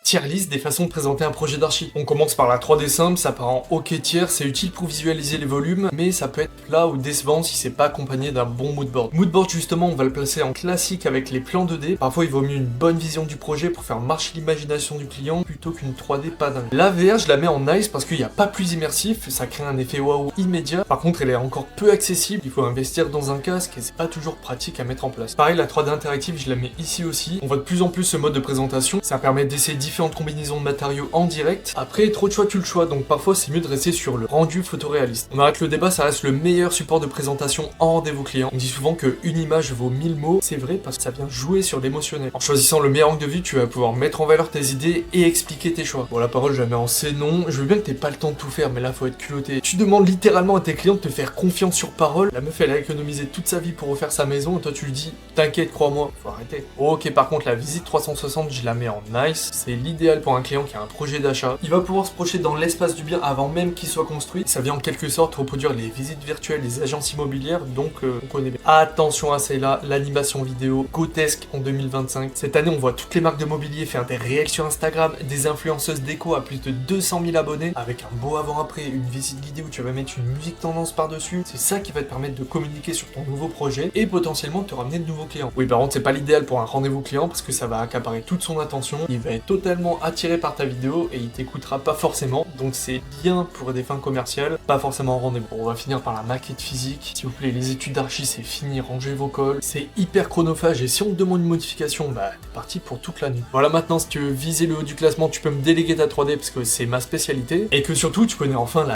Tier list des façons de présenter un projet d'archi. On commence par la 3D simple, ça part en OK tier, c'est utile pour visualiser les volumes, mais ça peut être plat ou décevant si c'est pas accompagné d'un bon moodboard. Moodboard justement, on va le placer en classique avec les plans 2D. Parfois il vaut mieux une bonne vision du projet pour faire marcher l'imagination du client plutôt qu'une 3D pas dingue. La VR, je la mets en nice parce qu'il n'y a pas plus immersif, ça crée un effet waouh immédiat. Par contre, elle est encore peu accessible, il faut investir dans un casque et c'est pas toujours pratique à mettre en place. Pareil, la 3D interactive, je la mets ici aussi. On voit de plus en plus ce mode de présentation, ça permet d'essayer différentes combinaisons de matériaux en direct. Après, trop de choix tue le choix, donc parfois c'est mieux de rester sur le rendu photoréaliste. On arrête le débat, ça reste le meilleur support de présentation en rendez-vous client. On dit souvent qu'une image vaut 1000 mots, c'est vrai parce que ça vient jouer sur l'émotionnel. En choisissant le meilleur angle de vue, tu vas pouvoir mettre en valeur tes idées et expliquer tes choix. Bon, la parole, je la mets en c'est non. Je veux bien que t'aies pas le temps de tout faire, mais là, faut être culotté. Tu demandes littéralement à tes clients de te faire confiance sur parole. La meuf, elle a économisé toute sa vie pour refaire sa maison, et toi, tu lui dis, t'inquiète, crois-moi. Faut arrêter. Ok, par contre, la visite 360, je la mets en nice. C'est l'idéal pour un client qui a un projet d'achat. Il va pouvoir se projeter dans l'espace du bien avant même qu'il soit construit. Ça vient en quelque sorte reproduire les visites virtuelles des agences immobilières, donc on connaît bien. Attention à celle-là, l'animation vidéo grotesque en 2025. Cette année, on voit toutes les marques de mobilier faire des réels sur Instagram, des influenceuses déco à plus de 200 000 abonnés, avec un beau avant-après, une visite guidée où tu vas mettre une musique tendance par-dessus. C'est ça qui va te permettre de communiquer sur ton nouveau projet et potentiellement te ramener de nouveaux clients. Oui, par contre, c'est pas l'idéal pour un rendez-vous client parce que ça va accaparer toute son attention. Il va être totalement attiré par ta vidéo et il t'écoutera pas forcément. Donc c'est bien pour des fins commerciales, pas forcément en rendez-vous. Bon, on va finir par la maquette physique. S'il vous plaît, les études d'archi, c'est fini, rangez vos cols. C'est hyper chronophage et si on te demande une modification, bah t'es parti pour toute la nuit. Voilà, maintenant si tu veux viser le haut du classement, tu peux me déléguer ta 3D parce que c'est ma spécialité et que surtout tu connais enfin la